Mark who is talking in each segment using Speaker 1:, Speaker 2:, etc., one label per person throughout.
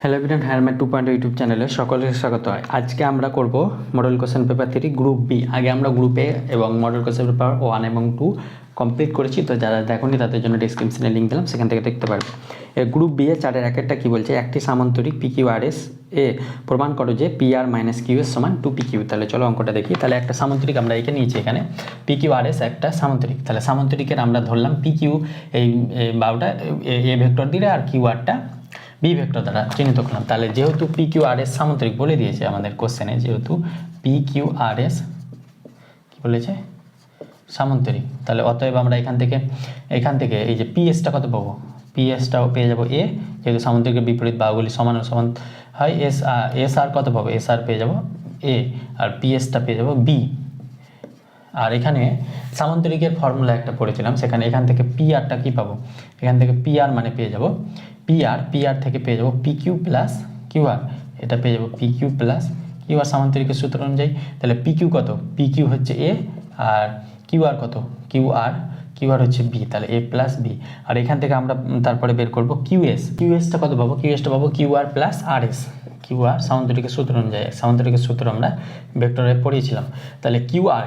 Speaker 1: Hello everyone, হ্যারম্যাট 2.0 YouTube চ্যানেলে সকলকে স্বাগত। আজকে আমরা করব model question paper 3 group B. আগে আমরা গ্রুপে এবং মডেল কোশ্চেন পেপার 1 এবং 2 কমপ্লিট করেছি, তো যারা দেখোনি তাদের জন্য ডেসক্রিপশনে লিঙ্ক দিলাম, সেখান থেকে দেখতে পারবে। গ্রুপ বি এর চারের একটা কী বলছে, একটি সামান্তরিক PQRS এ প্রমাণ করো যে PR মাইনাস QS সমান 2PQ। তাহলে চলো অঙ্কটা দেখি। তাহলে একটা সামান্তরিক আমরা এঁকে নিয়েছি, এখানে PQRS একটা সামান্তরিক। তাহলে সামান্তরিকের আমরা ধরলাম PQ এই বারোটা এ ভেক্টর দিলে আর QRটা বি ভেক্টর দ্বারা চিহ্নিত করলাম। তাহলে যেহেতু PQRS সামান্তরিক বলে দিয়েছে আমাদের কোশ্চেনে, যেহেতু PQRS কি বলেছে সামান্তরিক, তাহলে অতএব আমরা এখান থেকে এই যে PS টা কত পাবো, PS-টাও পেয়ে যাবো A, যেহেতু সামান্তরিকের বিপরীত বাহুগুলি সমান সমান হয়। এস আর কত পাবো, SR পেয়ে যাবো A, আর PS-টা পেয়ে যাবো B। আর এখানে সামান্তরিকের ফর্মুলা একটা পড়েছিলাম, সেখানে এখান থেকে PRটা কি পাবো, এখান থেকে PR মানে পেয়ে যাবো PR থেকে পেয়ে যাবো PQ প্লাস QR, এটা পেয়ে যাবো PQ প্লাস QR সামান্তরিকের সূত্র অনুযায়ী। তাহলে PQ কত, PQ হচ্ছে A, আর QR কত, QR হচ্ছে B, তাহলে A প্লাস B। আর এখান থেকে আমরা তারপরে বের করবো QSটা কত পাবো, QSটা পাবো QR প্লাস RS। QR সামান্তরিকের সূত্র অনুযায়ী, সামান্তরিকের সূত্র আমরা ভেক্টরে পড়িয়েছিলাম। তাহলে QR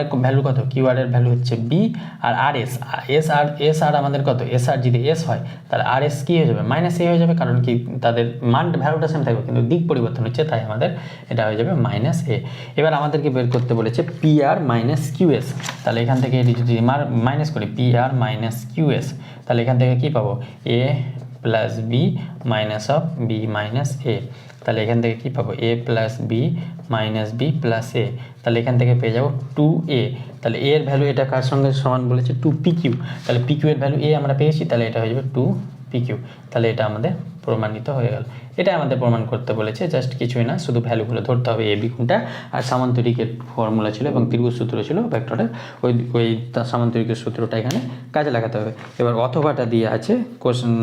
Speaker 1: এর ভ্যালু কত, QR এর ভ্যালু হচ্ছে B, আর SR আমাদের কত, SR যদি S হয় তাহলে RS কি হয়ে যাবে, মাইনাস A হয়ে যাবে, কারণ কি তাদের মান ভ্যালুটা সেম থাকবে কিন্তু দিক পরিবর্তন হচ্ছে, তাই আমাদের এটা হয়ে যাবে মাইনাস A। এবার আমাদেরকে বের করতে বলেছে PR মাইনাস QS। তাহলে এখান থেকে এটি যদি মাইনাস করি PR মাইনাস QS, তাহলে এখান থেকে কি পাবো, A plus B minus of B minus A। তাহলে এখান থেকে কী পাবো, A plus B minus B plus A। তাহলে এখান থেকে পেয়ে যাবো 2A। তাহলে A এর ভ্যালু এটা কার সঙ্গে সমান বলেছে, 2PQ। তাহলে PQ এর ভ্যালু A আমরা পেয়েছি, তাহলে এটা হয়ে যাবে 2PQ। তাহলে এটা আমাদের প্রমাণিত হয়ে গেল। এটা আমাদের প্রমাণ করতে বলেছে, জাস্ট কিছুই না, শুধু ভ্যালুগুলো ধরতে হবে A B কোনটা। আর সামান্তরিকের ফর্মুলা ছিল এবং ত্রিভুজ সূত্র ছিল ভেক্টরের, ওই সামান্তরিকের সূত্রটা এখানে কাজে লাগাতে হবে। এবার অথবাটা দিয়ে আছে কোশ্চেন,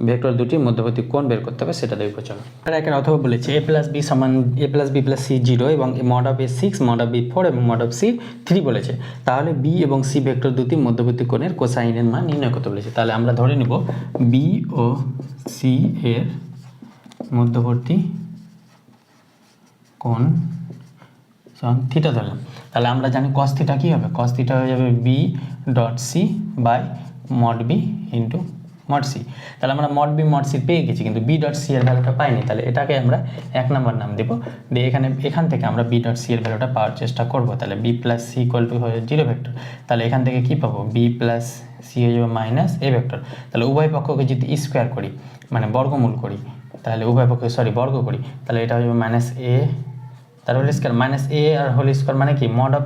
Speaker 1: ভেক্টর দুটির মধ্যবর্তী কোণ বের করতে হবে, সেটা দেখবো চলো। আর এখানে অথবা বলেছে A প্লাস বি সমান A plus B plus C 0 এবং mod of A 6, mod of B 4 এবং মড অফ C 3 বলেছে। তাহলে B এবং C ভেক্টর দুটি মধ্যবর্তী কোণের কোসাইনের মান নির্ণয় করতে বলেছে। তাহলে আমরা ধরে নিব B ও C এর মধ্যবর্তী কোণ থিটা ধরলাম। তাহলে আমরা জানি cos থিটা কী হবে, cos থিটা হয়ে যাবে B dot C by mod B into mod C। তাহলে আমরা মড B মড C পেয়ে গেছি, কিন্তু B ডট C এর ভ্যালুটা পাইনি। তাহলে এটাকে আমরা 1 নম্বর নাম দেবো, দিয়ে এখান থেকে আমরা B ডট C এর ভ্যালুটা পাওয়ার চেষ্টা করবো। তাহলে B plus C equal to হয়ে 0 ভেক্টর। তাহলে এখান থেকে কী পাবো, B প্লাস C হয়ে যাবে মাইনাস A ভেক্টর। তাহলে উভয় পক্ষকে যদি স্কোয়ার করি, মানে বর্গমূল করি, তাহলে উভয় পক্ষে বর্গ করি, তাহলে এটা হয়ে যাবে মাইনাস A তার হোল স্কোয়ার, মাইনাস A আর হোল স্কোয়ার মানে কি মড অফ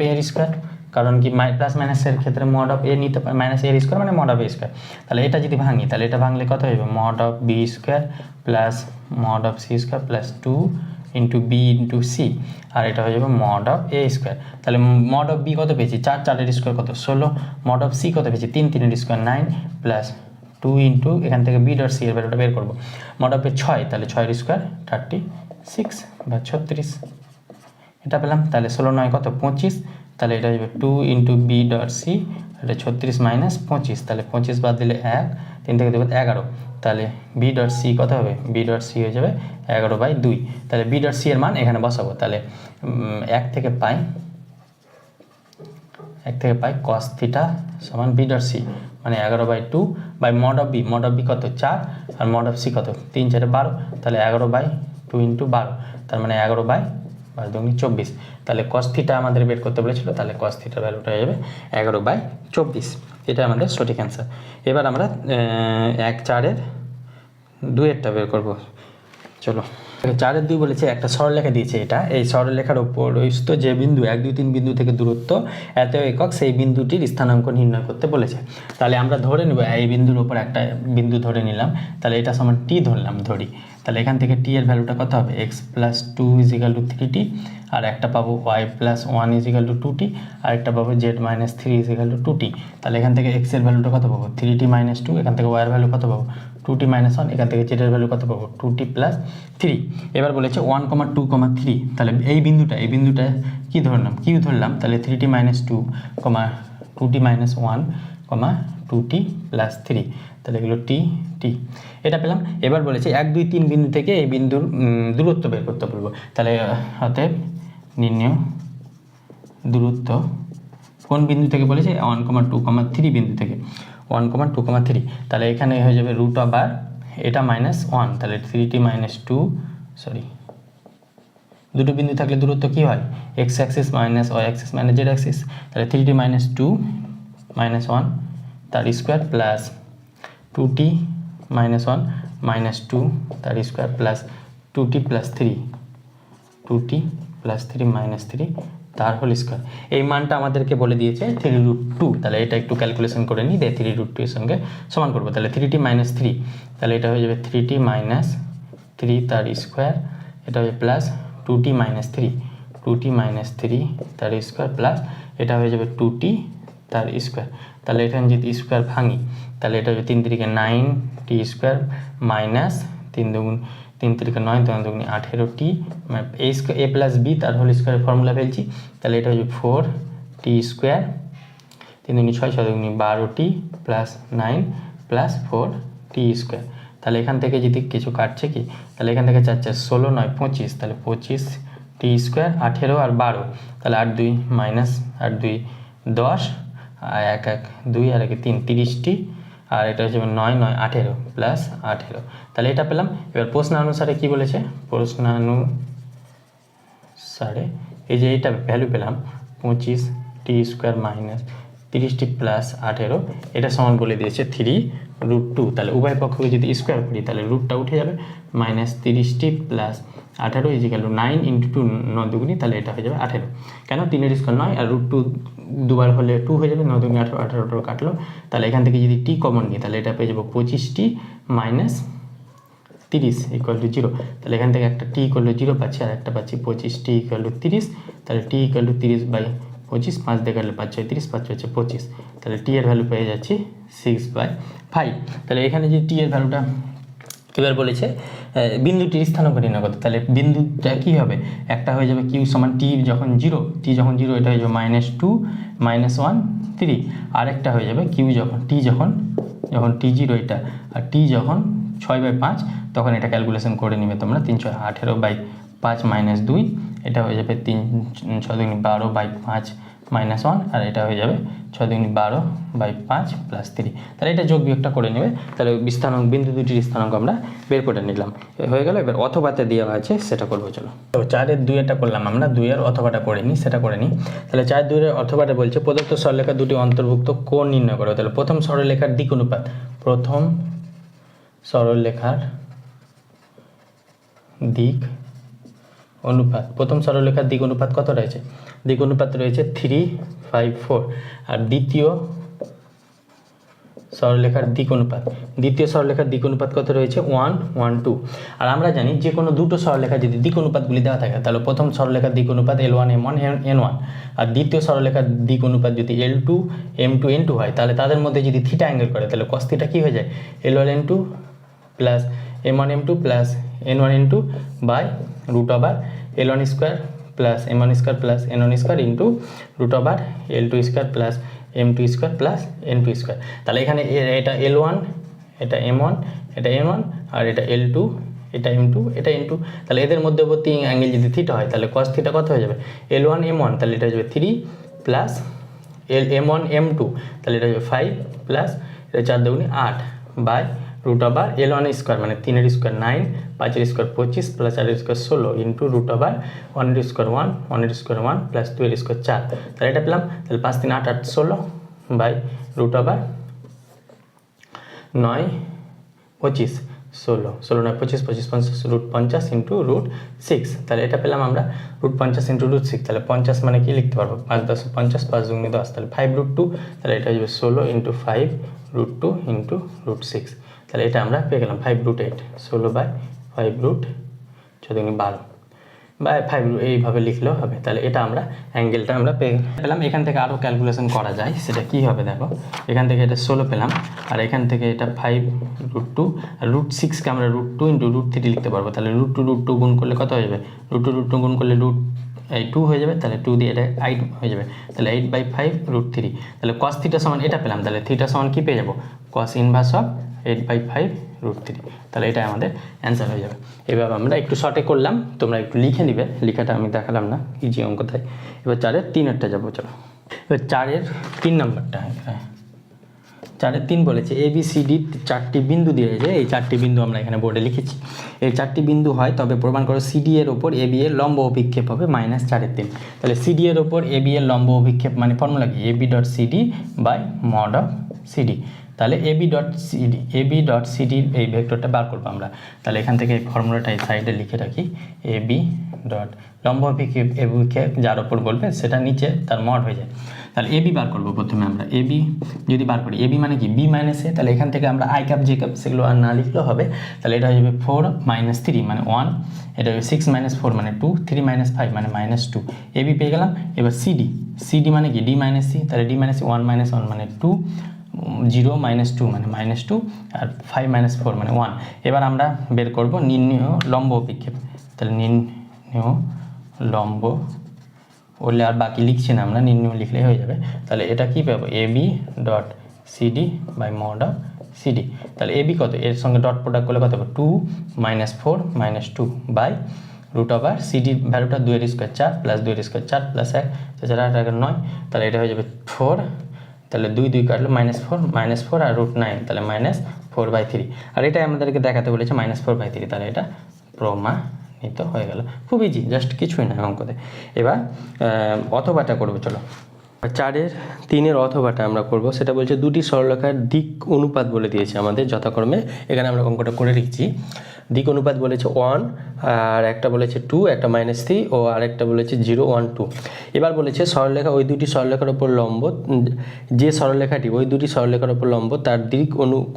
Speaker 1: A এর স্কোয়ার, কারণ কি প্লাস মাইনাসের ক্ষেত্রে মড অফ A নিতে পারে, মাইনাস A এর স্কোয়ার মানে মড অফ A স্কোয়ার। তাহলে এটা যদি ভাঙি, তাহলে এটা ভাঙলে কত হয়ে যাবে, mod of B square plus mod of C square plus 2 into B into C, আর এটা হয়ে যাবে মড অফ A স্কোয়ার। তাহলে মড অফ B কত পেয়েছি, 4 এর স্কোয়ার কত 16, মড অফ C কত পেয়েছি 3 এর স্কোয়ার 9 প্লাস 2 ইন্টু এখান থেকে B ডট C এর ভ্যালুটা বের করবো, মড অফ A 6, তাহলে 6 এর স্কোয়ার 36 বা 36, এটা পেলাম। তাহলে 16 9 কত 25, তাহলে এটা হবে 2 ইন্টু B ডট C, এটা 36 মাইনাস 25, তাহলে 25 বাদ দিলে 1, 3 থেকে 2 11, তাহলে B ডট C কত হবে, B ডট C হয়ে যাবে 11/2। তাহলে B ডট C এর মান এখানে বসাবো, তাহলে 1 থেকে পাই cos থিটা সমান B ডট C মানে 11/2 বাই মড অফ B কত 4, আর মড অফ C কত 3 4 12, তাহলে 11/2 ইন্টু 12, তার মানে 11/24। তাহলে cos থিটা আমাদের বের করতে বলেছিল, তাহলে cos থিটার ভ্যালুটা হয়ে যাবে 11/24। এটা আমাদের সঠিক অ্যান্সার। এবার আমরা 1 4 এর 2 এরটা বের করব, চলো। 4 এর 2 বলেছে একটা সরলরেখা দিয়েছে, এই সরলরেখার ওপর যে বিন্দু 1 2 3 বিন্দু থেকে দূরত্ব এত একক, সেই বিন্দুটির স্থানাঙ্ক নির্ণয় করতে বলেছে। তাহলে আমরা ধরে নেব এই বিন্দুর ওপর একটা বিন্দু ধরে নিলাম, তাহলে এটা সমান T ধরি। তাহলে এখান থেকে T এর ভ্যালুটা কত হবে, x প্লাস 2 = 3T, আর একটা পাবো y প্লাস 1 = 2T, আর একটা পাবো z মাইনাস 3 = 2T। তাহলে এখান থেকে x এর ভ্যালুটা কত পাবো 3T মাইনাস 2, এখান থেকে y এর ভ্যালু কত পাবো 2T মাইনাস 1, এখান থেকে z এর ভ্যালু কত পাবো 2T প্লাস 3। এবার বলেছে 1, 2, 3, তাহলে এই বিন্দুটা কি ধরলাম, Q ধরলাম। তাহলে 3T minus 2, 2T minus 1, 2t plus 3, তাহলে এগুলো টি টি এটা পেলাম। এবার বলেছে 1 2 3 বিন্দু থেকে এই বিন্দুর দূরত্ব বের করতে বলবো। তাহলে অতএব নির্ণয় দূরত্ব কোন বিন্দু থেকে বলেছে 1, 2, 3 বিন্দু থেকে 1, 2, 3, তাহলে এখানে হয়ে যাবে রুট ওভার এটা -1, তাহলে 3t - 2 সরি দুটো বিন্দু থাকলে দূরত্ব কি হয় x Axis minus y Axis minus z Axis, তাহলে 3t - 2 -1 তার স্কোয়ার প্লাস 2t - 1 -2 তার স্কোয়ার প্লাস 2t + 3 2t + 3 -3 তার হোল স্কোয়ার। এই মানটা আমাদেরকে বলে দিয়েছে 3√2, তাহলে এটা একটু ক্যালকুলেশন করে নিই, দিয়ে 3√2 এর সঙ্গে সমান করবো। তাহলে 3t - 3, তাহলে এটা হয়ে যাবে 3t - 3 তার স্কোয়ার, এটা হবে প্লাস 2t - 3 2t - 3 তার স্কোয়ার প্লাস এটা হয়ে যাবে 2t তার স্কোয়ার। তাহলে এখানে যদি স্কোয়ার ভাঙি তাহলে এটা হবে 3 × 9t square minus 3 × 9 3 × 2 18t a + b তার হোল স্কোয়ারের ফর্মুলা ফেলছি, তাহলে এটা হচ্ছে 4t square 3 × 6 6 × 12t plus 9 plus 4t square. তাহলে এখান থেকে যদি কিছু কাটছে কি, তাহলে এখান থেকে 4 4 16 9 25, তাহলে 25t স্কোয়ার 18 আর 12, তাহলে 8 2 - 8 2 10 আর 1 1 2 আর 1 3 30t, আর এটা হচ্ছে 9 9 18 প্লাস 18, তাহলে এটা পেলাম। এবার প্রশ্নানুসারে কি বলেছে, প্রশ্নানুসারে এই যে এটা ভ্যালু পেলাম 25t square minus 30t plus 18, এটা সমান বলে দিয়েছে 3√2, তাহলে উভয় পক্ষকে যদি স্কোয়ার করি তাহলে রুটটা উঠে যাবে -30t প্লাস 18 = 9 × 2 9 দুগুণি, তাহলে এটা হয়ে যাবে 18। কেন 3 এর স্কোয়ার 9 আর √2 দুবার হলে 2 হয়ে যাবে, 9 দুগুণি 18 18 কাটলো, তাহলে এখান থেকে যদি t কমন নিই তাহলে এটা পেয়ে যাবো 25t - 30 = 0, তাহলে এখান থেকে একটা t = 0 পাচ্ছি আর একটা পাচ্ছি 25t = 30, তাহলে t = 30/25 5 দিয়ে কাটলে 5 6 30 5 হচ্ছে 25, তাহলে t এর ভ্যালু পেয়ে যাচ্ছি 6/5। তাহলে এখানে যে t এর ভ্যালুটা এবার বলেছে বিন্দুটির স্থানাঙ্ক নির্ণয় করতে, তাহলে বিন্দুটা কী হবে, একটা হয়ে যাবে q সমান t যখন 0 এটা হয়ে যাবে -2 -1 3, আর একটা হয়ে যাবে q যখন t 0 এটা, আর t যখন 6/5 তখন এটা ক্যালকুলেশন করে নিবে তোমরা 3 6 18/5 - 2, এটা হয়ে যাবে 3 6 2 12/5 -1, আর এটা হয়ে যাবে 6 2 12/5 প্লাস 3, তাহলে এটা যোগ বিয়োগটা করে নেবে। তাহলে স্থানাঙ্ক বিন্দু দুটির স্থানাঙ্ক আমরা বের করে নিলাম, হয়ে গেল। এবার অথবাতে দেওয়া আছে সেটা করবো, চলো। তো 4 এর 2 এটা করলাম, আমরা 2 এর অথবাটা করে নিই, সেটা করে নিই। তাহলে 4 2 এর অথবাটা বলছে প্রদত্ত সরলরেখা দুটি অন্তর্ভুক্ত কোণ নির্ণয় করো। তাহলে প্রথম সরলরেখার দিক অনুপাত, প্রথম সরলরেখার দিক অনুপাত কত রয়েছে, দিক অনুপাত রয়েছে 3:5:4, আর দ্বিতীয় সরলরেখার দিক অনুপাত কত রয়েছে 1:1:2। আর আমরা জানি যে কোনো দুটো সরলরেখা যদি দিক অনুপাতগুলি দেওয়া থাকে তাহলে প্রথম সরলরেখার দিক অনুপাত L1 M1 N1, আর দ্বিতীয় সরলরেখার দিক অনুপাত যদি L2 M2 N2 হয়, তাহলে তাদের মধ্যে যদি থিটা অ্যাঙ্গেল করে তাহলে cos থিটা কী হয়ে যায় L1 N2 plus M1 M2 plus N1 N2 by √L1 square plus M1 square plus N1 square into √L2 square plus M2 square plus N2 square. তাহলে এখানে এটা L1 এটা M1 এটা N1 আর এটা L2 এটা M2 এটা N2, তাহলে এদের মধ্যবর্তী অ্যাঙ্গেল যদি থিটা হয় তাহলে cos থিটা কত হয়ে যাবে L1 M1, তাহলে এটা হয়ে যাবে 3 প্লাস M1 M2, তাহলে এটা হবে 5 প্লাস এটা 4 দুগুণি 8 বাই √L1 স্কোয়ার মানে 3 এর স্কোয়ার 9 5 এর স্কোয়ার 25 প্লাস 4 এর স্কোয়ার 16 ইন্টু √1 এর স্কোয়ার 1 1 এর স্কোয়ার 1 প্লাস 2 এর স্কোয়ার 4, তাহলে এটা পেলাম। তাহলে 5 3 8 8 16 বাই √9 25 16 16 9 25 25 50 √50 ইন্টু √6, তাহলে এটা পেলাম আমরা √50 ইন্টু √6, তাহলে 50 মানে কি লিখতে পারবো 5 10 50 5 দুগুণে 10, তাহলে 5√2, তাহলে এটা হয়ে যাবে 16 ইন্টু 5√2 ইন্টু √6, তাহলে এটা আমরা পেয়ে গেলাম 5√8 16/5√6 12 বা 5 এইভাবে লিখলেও হবে। তাহলে এটা আমরা অ্যাঙ্গেলটা আমরা পেলাম। এখান থেকে আরও ক্যালকুলেশন করা যায়, সেটা কি হবে দেখো, এখান থেকে এটা 16 পেলাম, আর এখান থেকে এটা 5√2 আর √6কে আমরা √2 ইন্টু √3 লিখতে পারবো। তাহলে √2 গুণ করলে কত হয়ে যাবে √2 গুণ করলে এই 2 হয়ে যাবে, তাহলে 2 দিয়ে এটা 8 হয়ে যাবে, তাহলে 8/5√3। তাহলে cos থিটা সমান এটা পেলাম, তাহলে থিটা সমান কি পেয়ে যাবো, cos ইনভার্স অফ 8/5√3। তাহলে এটা আমাদের অ্যান্সার হয়ে যাবে। এবার আমরা একটু শর্টে করলাম, তোমরা একটু লিখে নিবে, লেখাটা আমি দেখালাম না, ইজি অঙ্ক তাই। এবার 4-এর 3-এরটা যাবো, চলো। এবার 4-এর 3 নম্বরটা, 4-এর 3 বলেছে ABCD 4টি বিন্দু দিয়েছে, এই 4টি বিন্দু আমরা এখানে বোর্ডে লিখেছি। এই 4টি বিন্দু হয় তবে প্রমাণ করো CD এর ওপর AB এর লম্ব অভিক্ষেপ হবে -4/3। তাহলে CD এর ওপর AB এর লম্ব অভিক্ষেপ মানে ফর্মুলা কি, AB.CD/mod(CD)। তাহলে AB.CD এই ভেক্টরটা বার করবো আমরা। তাহলে এখান থেকে এই ফর্মুলাটা এই সাইডে লিখে রাখি, AB ডট লম্ব অভিক্ষেপ যার ওপর বলবে সেটা নিচে তার মড হয়ে যায়। তাহলে AB বার করবো প্রথমে আমরা। AB যদি বার করি, AB মানে কি B - A, তাহলে এখান থেকে আমরা I ক্যাপ J ক্যাপ সেগুলো আর না লিখলেও হবে। তাহলে এটা হয়ে যাবে 4 - 3 মানে 1, এটা হবে 6 - 4 মানে 2, 3 - 5 মানে -2। AB পেয়ে গেলাম। এবার CD মানে কি D - C, তাহলে D - C 1 - 1 মানে 2, 0 - 2 মানে -2, আর 5 - 4 মানে 1। এবার আমরা বের করব নির্ণেয় লম্ব অভিক্ষেপ। তাহলে নির্ণেয় লম্ব বললে আর বাকি লিখছি না আমরা, নির্ণয় লিখলেই হয়ে যাবে। তাহলে এটা কি পাবো, AB.CD/mod(CD). তাহলে AB কত, এর সঙ্গে ডট প্রোডাক্ট করলে কত হবে, 2 - 4 - 2 বাই √CD ভ্যালুটা 2 এর স্কোয়ার 4 প্লাস 2 এর স্কোয়ার 4 প্লাস 1 4 8 9। তাহলে এটা হয়ে যাবে 4, তাহলে 2 2 কাটলো -4 আর √9, তাহলে -4/3। আর এটাই আমাদেরকে দেখাতে বলেছে -4/3, তাহলে এটা প্রমাণিত হয়ে গেল। খুব ইজি, জাস্ট কিছুই না অঙ্কতে। এবার অথবাটা করবো, চলো। 4-এর 3-এর অথবাটা আমরা করব, সেটা বলছে দুটি সরলরেখার দিক অনুপাত বলে দিয়েছে আমাদের যথাক্রমে। এখানে আমরা অঙ্কটা করে রেখেছি। দিক অনুপাত বলেছে 1, আর একটা বলেছে 2, একটা -3 ও আরেকটা বলেছে 0 1 2। এবার বলেছে সরলরেখা ওই দুটি সরলরেখার উপর লম্ব, যে সরলরেখাটি ওই দুটি সরলরেখার উপর লম্ব তার দিক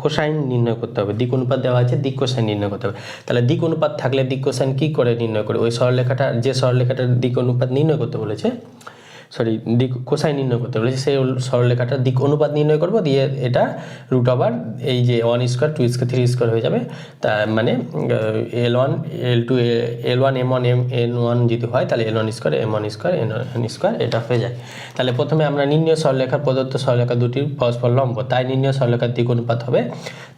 Speaker 1: কোসাইন নির্ণয় করতে হবে। দিক অনুপাত দেওয়া আছে, দিক কোসাইন নির্ণয় করতে হবে। তাহলে দিক অনুপাত থাকলে দিক কোসাইন কী করে নির্ণয় করে, ওই সরলরেখাটা যে সরলরেখাটার দিক অনুপাত নির্ণয় করতে বলেছে, দিক কোসাইন নির্ণয় করতে বলেছে, সেই সরলরেখাটার দিক অনুপাত নির্ণয় করব, দিয়ে এটা √, এই যে 1 স্কোয়ার 2 স্কোয়ার 3 স্কোয়ার হয়ে যাবে। তা মানে L1 L2 L1 M1 N1 যদি হয় তাহলে L1 square M1 square N1 square এটা হয়ে যায়। তাহলে প্রথমে আমরা নির্ণয় সরলরেখার প্রদত্ত সরলরেখা দুটির পরস্পর লম্ব, তাই নির্ণয় সরলরেখার দিক অনুপাত হবে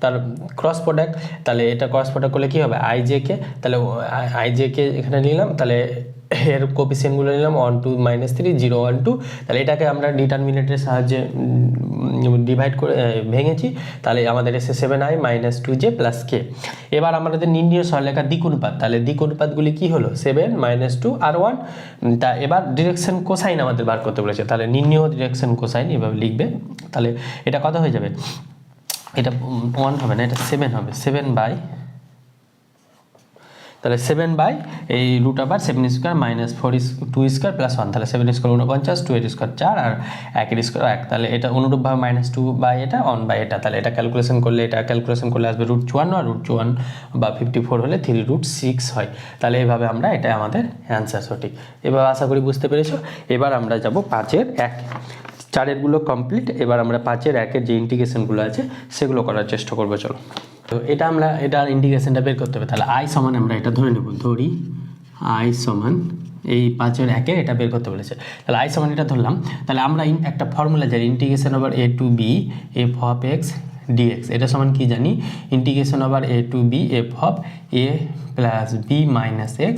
Speaker 1: তার ক্রস প্রোডাক্ট। তাহলে এটা ক্রস প্রোডাক্ট করলে কী হবে, IJ কে, তাহলে IJ কে এখানে নিলাম, তাহলে এর কোপিসিয়েন্টগুলো নিলাম 1 2 -3 0 1 2। তাহলে এটাকে আমরা ডিটারমিনেন্টের সাহায্যে ডিভাইড করে ভেঙেছি, তাহলে আমাদের এসে 7i - 2j + k। এবার আমাদের নির্ণয় সরলরেখার দিক অনুপাত, তাহলে দিক অনুপাতগুলি কি হলো, 7 - 2 আর 1। তা এবার ডিরেকশন কোসাইন আমাদের বার করতে বলেছে, তাহলে নির্ণয় ডিরেকশন কোসাইন এভাবে লিখবে। তাহলে এটা কত হয়ে যাবে, এটা 1 হবে না, এটা 7 হবে, 7 বাই, তাহলে 7 বাই এই √7 স্কোয়ার -4 2 স্কোয়ার প্লাস 1, তাহলে 7 স্কোয়ার 49, 2 এর স্কোয়ার 4 আর 1 এর স্কোয়ার 1। তাহলে এটা অনুরূপভাবে -2 বাই এটা 1 বাই এটা, তাহলে এটা ক্যালকুলেশন করলে আসবে √54, আর √54 বা 54 হলে 3√6 হয়। তাহলে এইভাবে আমরা, এটা আমাদের অ্যান্সার সঠিক। এবার আশা করি বুঝতে পেরেছো। এবার আমরা যাব 5-এর 1। 4-এরগুলো কমপ্লিট, এবার আমরা 5-এর 1-এর যে ইন্টিগ্রেশনগুলো আছে সেগুলো করার চেষ্টা করবো, চলো। তো এটা আমরা এটার ইন্টিগ্রেশনটা বের করতে হবে। তাহলে I সমান আমরা এটা ধরে নেব, ধরি I সমান এই 5-এর 1-এর এটা বের করতে বলেছে। তাহলে I সমান এটা ধরলাম। তাহলে আমরা একটা ফর্মুলা জানি, integration over a to b f of x dx। এটা সমান কি জানি, integration over a to b f of a plus b minus x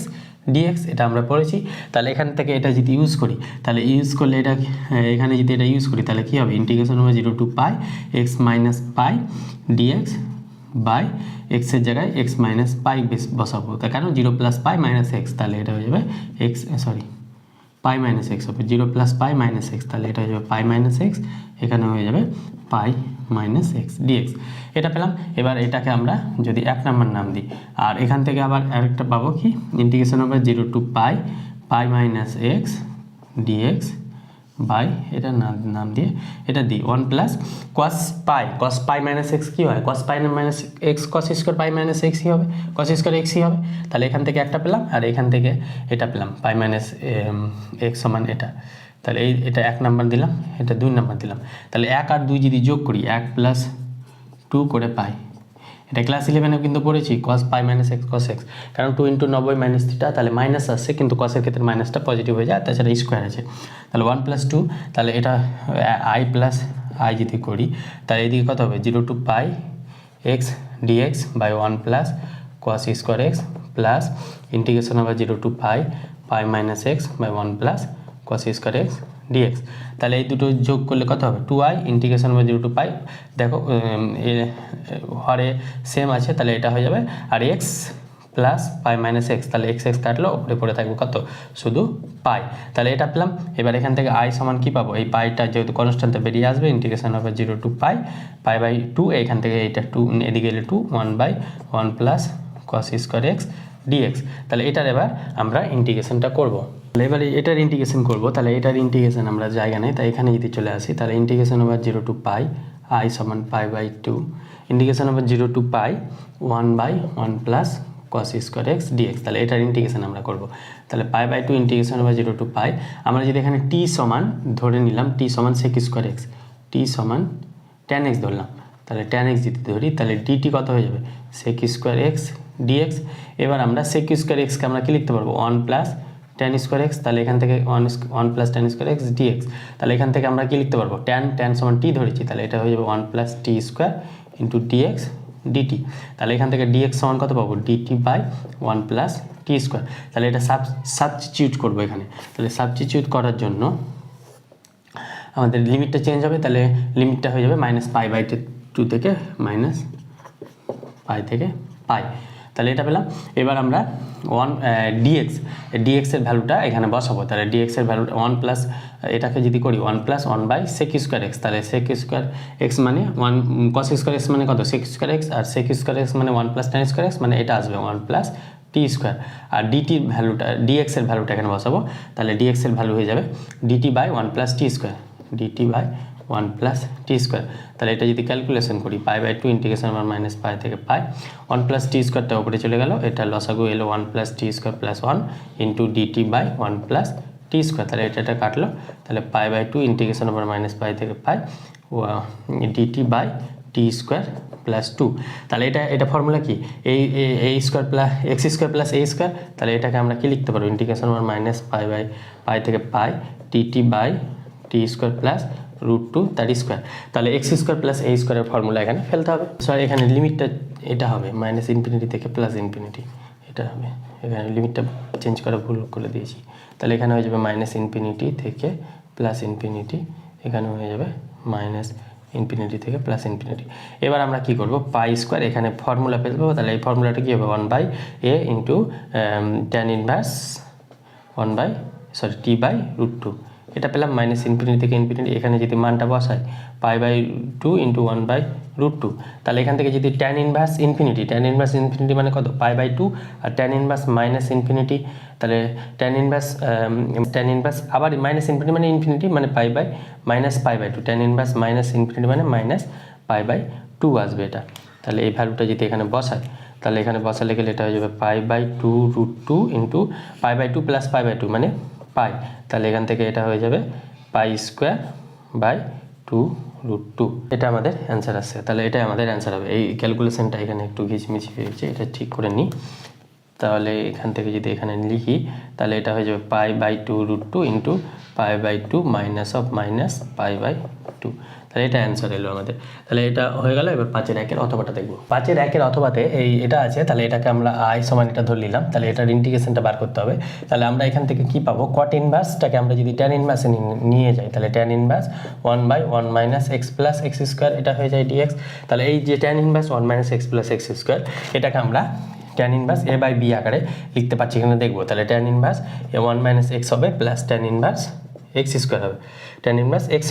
Speaker 1: dx, এটা আমরা পড়েছি। তাহলে এখান থেকে এটা যদি ইউজ করি, তাহলে ইউজ করলে এটা এখানে যদি এটা ইউজ করি তাহলে কী হবে, integration over 0 to π x minus π dx by এক্সের জায়গায় x মাইনাস পাই বসাবো, তাই কেন 0 + π - x, তাহলে এটা হয়ে যাবে π - x হবে, 0 + π - x, তাহলে এটা হয়ে যাবে π - x, এখানে হয়ে যাবে π - x dx। এটা পেলাম। এবার এটাকে আমরা যদি 1 নম্বর নাম দিই, আর এখান থেকে আবার আরেকটা পাবো কি, integration over 0 to π - x dx by এটা নাম দিয়ে এটা দিই 1 প্লাস cos π - x কি হয়, cos π - x cos square π - x হবে, cos স্কোয়ার x হবে। তাহলে এখান থেকে একটা পেলাম, আর এখান থেকে এটা পেলাম π - x সমান এটা। তাহলে এটা 1 নাম্বার দিলাম, এটা 2 নাম্বার দিলাম। তাহলে 1 আর 2 যদি যোগ করি, 1 + 2 করে পাই, এটা ক্লাস 11-এ কিন্তু পড়েছি cos পাই মাইনাস এক্স cos এক্স, কারণ 2 × 90 মাইনাস থিটা, তাহলে মাইনাস আসছে কিন্তু কসের ক্ষেত্রে মাইনাসটা পজিটিভ হয়ে যায়, তাছাড়া স্কোয়ার আছে, তাহলে 1 + 2, তাহলে এটা আই প্লাস আই যদি করি তাহলে এদিকে কত হবে 0 to pi x dx by 1 plus cos square x plus integration হবে 0 to pi minus x by 1 plus cos square x dx. তাহলে এই দুটো যোগ করলে কত হবে 2i ইন্টিগ্রেশন হবে 0 to পাই, দেখো হরে সেম আছে তাহলে এটা হয়ে যাবে, আর X plus pi minus X, তাহলে এক্স এক্স কাটলো, উপরে পড়ে থাকবে কত শুধু পাই, তাহলে এটা পেলাম। এবার এখান থেকে আই সমান কী পাবো, এই পাইটা যেহেতু কনস্ট্যান্টে বেরিয়ে আসবে, ইন্টিগ্রেশন হবে 0 to পাই বাই 2, এখান থেকে এইটা 2 এদিকে এলে 2 1/1 plus cos square x dx. তাহলে এটার এবার আমরা ইন্টিগ্রেশনটা করব, তাহলে এবারে এটার ইন্টিগ্রেশন করব, তাহলে এটার ইন্টিগ্রেশন আমরা জায়গা নেই, তাই এখানে যদি চলে আসি তাহলে ইন্টিগ্রেশন হবে 0 to পাই আই সমান পাই/2, ইন্টিগ্রেশন হবে 0 to pi 1/1 plus cos square x dx. তাহলে এটার ইন্টিগ্রেশন আমরা করব, তাহলে পাই/2 ইন্টিগ্রেশন হবে 0 to পাই, আমরা যদি এখানে টি সমান ধরে নিলাম, টি সমান sec স্কোয়ার এক্স, টি সমান tan x ধরলাম, তাহলে tan x যদি ধরি তাহলে ডিটি কত হয়ে যাবে sec স্কোয়ার এক্স ডিএক্স। এবার আমরা sec স্কোয়ার এক্সকে আমরা কি লিখতে পারবো 1 প্লাস tan স্কোয়ার এক্স, তাহলে এখান থেকে 1 plus tan square x dx, তাহলে এখান থেকে আমরা কি লিখতে পারবো tan সমান টি ধরেছি, তাহলে এটা হয়ে যাবে 1 প্লাস টি স্কোয়ার ইন্টু ডিএক্স ডিটি, তাহলে এখান থেকে ডিএক্স সমান কত পাবো dt by 1 plus T square. তাহলে এটা সাবস্টিটিউট করবো এখানে, তাহলে সাবস্টিটিউট করার জন্য আমাদের লিমিটটা চেঞ্জ হবে, তাহলে লিমিটটা হয়ে যাবে -π/2 থেকে -π থেকে পাই, তাহলে এটা পেলাম। এবার আমরা 1 ডিএক্সের ভ্যালুটা এখানে বসাবো, তাহলে ডিএক্সের ভ্যালুটা 1 প্লাস, এটাকে যদি করি 1 প্লাস 1/sec স্কোয়ার এক্স, তাহলে sec স্কোয়ার এক্স মানে 1 cos স্কোয়ার এক্স মানে কত sec স্কোয়ার এক্স, আর sec স্কোয়ার এক্স মানে 1 প্লাস tan স্কোয়ার এক্স, মানে এটা আসবে 1 প্লাস টি স্কোয়ার, আর ডিটির ভ্যালুটা ডিএক্সের ভ্যালুটা এখানে বসাবো, তাহলে ডিএক্সের ভ্যালু হয়ে যাবে dt by 1 plus T square, dt by 1 plus T square. তাহলে এটা যদি ক্যালকুলেশন করি পাই/2 ইন্টিগ্রেশন আমার -π থেকে পাই, 1 প্লাস টি স্কোয়ারটা উপরে চলে গেল, এটা লসাগু এলো 1 plus T square plus 1 into D T by 1 plus T square, তাহলে এটা কাটলো, তাহলে পাই/2 ইন্টিগ্রেশন আমার -π থেকে pi D T by T square plus 2, তাহলে এটা ফর্মুলা কি A square plus x square plus A square, তাহলে এটাকে আমরা কি লিখতে পারবো ইন্টিগ্রেশন আমার -π থেকে pi D T by T square plus √2 তার স্কোয়ার, তাহলে এক্স স্কোয়ার প্লাস এ স্কোয়ারের ফর্মুলা এখানে ফেলতে হবে, সরি এখানে লিমিটটা এটা হবে -∞ থেকে +∞, এটা হবে, এখানে লিমিটটা চেঞ্জ করা ভুল করে দিয়েছি, তাহলে এখানে হয়ে যাবে -∞ থেকে +∞, এখানে হয়ে যাবে -∞ থেকে +∞। এবার আমরা কি করব পাই স্কোয়ার এখানে ফর্মুলা ফেলবো, তাহলে এই ফর্মুলাটা কি হবে 1/a into tan inverse t/√2, এটা পেলাম -∞ থেকে ∞, এখানে যদি মানটা বসাই পাই/2 ইন্টু 1/√2, তাহলে এখান থেকে যদি tan ইনভার্স ইনফিনিটি মানে কত পাই/2, আর tan ইনভার্স -∞, তাহলে tan ইনভার্স আবার -∞ মানে ইনফিনিটি মানে -π/2, tan ইনভার্স -∞ মানে -π/2 আসবে এটা, তাহলে এই ভ্যালুটা যদি এখানে বসাই, তাহলে এখানে বসালে গেলে এটা হয়ে যাবে π/2√2 ইন্টু π/2 প্লাস π/2 মানে পাই, তাহলে এখান থেকে এটা হয়ে যাবে π²/2√2, এটা আমাদের অ্যান্সার আসছে, তাহলে এটাই আমাদের অ্যান্সার হবে। এই ক্যালকুলেশনটা এখানে একটু ঘিচমিচি হয়েছে, এটা ঠিক করে নিই, তাহলে এখান থেকে যদি এখানে লিখি তাহলে এটা হয়ে যাবে π/2√2 ইন্টু π/2 -π/2, তাহলে এটা অ্যান্সার এলো আমাদের। তাহলে এটা হয়ে গেল। এবার 5-এর 1-এর অথবাটা দেখব। 5-এর 1-এর অথবাতে এটা আছে, তাহলে এটাকে আমরা আই সমান এটা ধরে নিলাম, তাহলে এটার ইন্টিগ্রেশনটা বার করতে হবে। তাহলে আমরা এখান থেকে কি পাবো, কট ইনভার্সটাকে আমরা যদি ট্যান ইনভার্সে নিয়ে যাই, তাহলে tan inverse 1/1 minus x plus x square, এটা হয়ে যায় ডিএক্স। তাহলে এই যে tan inverse 1 minus x plus x square, এটাকে আমরা ট্যান ইনভার্স a/b আকারে লিখতে পারছি, এখানে দেখবো। তাহলে ট্যান ইনভার্স 1 মাইনাস এক্স হবে plus tan inverse X square হবে, tan inverse X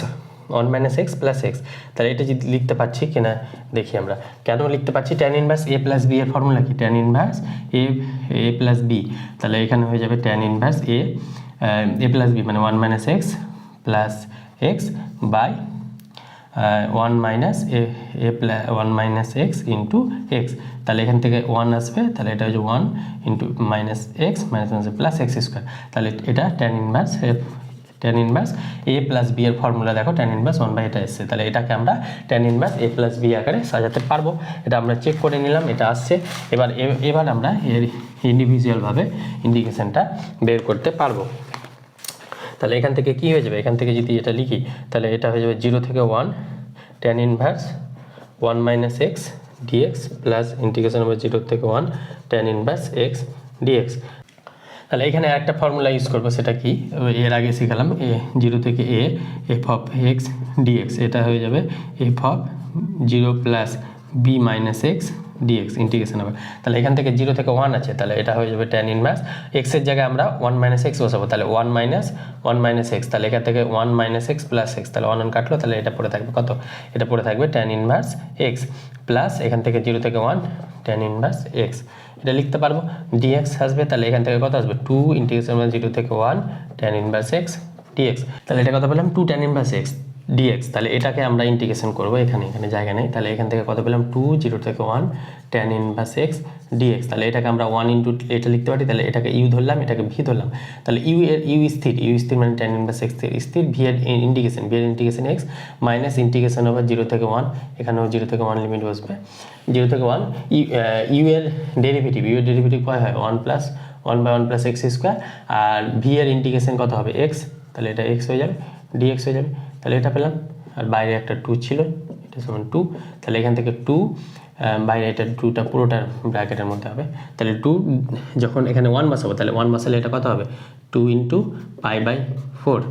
Speaker 1: 1 minus x plus X. তাহলে এটা যদি লিখতে পাচ্ছি কিনা দেখি আমরা, কেন লিখতে পাচ্ছি, tan inverse a plus b এর ফর্মুলা কি, tan inverse a plus b, তাহলে এখানে হয়ে যাবে tan inverse a plus b মানে 1 minus x plus x by 1 minus one minus x into x. তাহলে এখান থেকে 1 আসবে, তাহলে এটা হচ্ছে 1 into minus x minus plus x square. তাহলে এটা tan inverse
Speaker 2: tan inverse a plus b এর ফর্মুলা দেখো ট্যান ইনভার্স 1 এটা এসছে, তাহলে এটাকে আমরা tan inverse a plus b আকারে সাজাতে পারবো। এটা আমরা চেক করে নিলাম, এটা আসছে। এবার আমরা এর ইন্ডিভিজুয়ালভাবে ইন্ডিকেশনটা বের করতে পারবো। তাহলে এখান থেকে কি হয়ে যাবে, এখান থেকে যদি এটা লিখি তাহলে এটা হয়ে যাবে 0 থেকে 1 tan inverse 1 minus x dx plus integration over 0 থেকে 1 ট্যান ইনভার্স এক্স ডিএক্স। তাহলে এখানে একটা ফর্মুলা ইউজ করবো, সেটা কি এর আগে শিখালাম, এ 0 থেকে a f of x dx, এটা হয়ে যাবে f of 0 plus b minus x dx integration হবে। তাহলে এখান থেকে 0 থেকে 1 আছে, তাহলে এটা হয়ে যাবে ট্যান ইনভার্স এক্সের জায়গায় আমরা 1 মাইনাস এক্স বসাবো, তাহলে 1 মাইনাস এক্স, তাহলে এখান থেকে 1 মাইনাস এক্স প্লাস এক্স, তাহলে 1 কাটলো, তাহলে এটা পড়ে থাকবে কত, এটা পড়ে থাকবে ট্যান ইনভার্স এক্স প্লাস এখান থেকে 0 থেকে 1 ট্যান ইনভার্স এক্স, এটা লিখতে পারবো। ডিএক্স আসবে, তাহলে এখান থেকে কত আসবে 2 ইন্টিগ্রেশন 0 থেকে 1 ট্যান ইনভার্স এক্স ডিএক্স, তাহলে এটা কত পেলাম 2 ট্যান ইনভার্স এক্স ডিএক্স। তাহলে এটাকে আমরা ইন্টিগ্রেশন করবো, এখানে জায়গা নেই, তাহলে এখান থেকে কত পেলাম 2 0 থেকে 1 ট্যান ইনভার্স এক্স ডিএক্স। তাহলে এটাকে আমরা 1 ইন্টু এটা লিখতে পারি, তাহলে এটাকে ইউ ধরলাম, এটাকে ভি ধরলাম, তাহলে ইউ স্থির মানে ট্যান ইনভার্স এক্স স্থির, ভি এর integration x minus integration over 0 থেকে 1, এখানেও 0 থেকে 1 লিমিট বসবে, 0 থেকে 1 ইউ এর ডেরিভেটিভ কয় হয় 1 প্লাস 1/1 প্লাস এক্স স্কোয়ার, আর ভি এর ইন্টিগ্রেশন কত হবে এক্স, তাহলে এটা এক্স হয়ে যাবে, ডিএক্স হয়ে যাবে, তাহলে এটা পেলাম। আর বাইরে একটা 2 ছিল, এটা সমান 2, তাহলে এখান থেকে 2 বাইরে এটা 2টা পুরোটার ব্র্যাকেটের মধ্যে হবে, তাহলে 2 যখন এখানে 1 বসাবো, তাহলে 1 বসালে এটা কত হবে 2 ইন্টু π/4,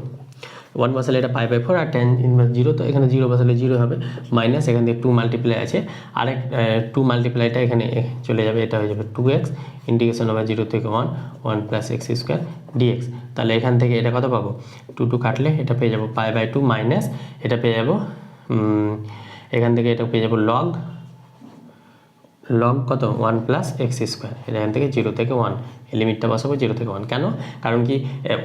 Speaker 2: 1 বসালে এটা π/4, আর ট্যান ইনভার্স 0, তো এখানে 0 বসালে 0 হবে, মাইনাস এখান থেকে 2 মাল্টিপ্লাই আছে, আরেক 2 মাল্টিপ্লাইটা এখানে চলে যাবে, এটা হয়ে যাবে 2x ইন্টিগ্রেশন ওভার 0 থেকে 1 প্লাস এক্স স্কোয়ার ডিএক্স। তাহলে এখান থেকে এটা কত পাবো 2 কাটলে এটা পেয়ে যাবো π/2 মাইনাস এটা পেয়ে যাবো এখান থেকে এটা পেয়ে যাবো লগ কত 1 প্লাস এক্স স্কোয়ার, এখান থেকে 0 থেকে 1 এই লিমিটটা বসাবো 0 থেকে 1, কেন, কারণ কি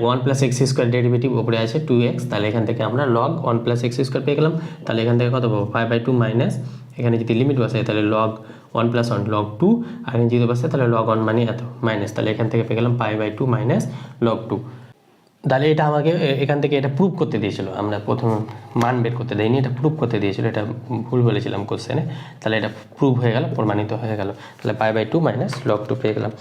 Speaker 2: 1 প্লাস এক্স স্কোয়ার ডেরিভেটিভ উপরে আছে 2x, তাহলে এখান থেকে আমরা লগ 1 প্লাস এক্স স্কোয়ার পেয়ে গেলাম, তাহলে এখান থেকে কত পাবো π/2 মাইনাস এখানে যদি লিমিট বসাই তাহলে লগ 1 প্লাস 1 লগ 2, আর এখানে 0 বসাই তাহলে লগ 1 মানে এত মাইনাস, তাহলে এখান থেকে পেয়ে গেলাম π/2 মাইনাস লগ 2। তাহলে এটা আমাকে এখান থেকে এটা প্রুভ করতে দিয়েছিল, আমরা প্রথম মান বের করতে দেয়নি, এটা প্রুভ করতে দিয়েছিল, এটা ভুল বলেছিলাম কোশ্চেনে, তাহলে এটা প্রুভ হয়ে গেল, প্রমাণিত হয়ে গেল, তাহলে π/2 মাইনাস লগ 2 পেয়ে গেলাম।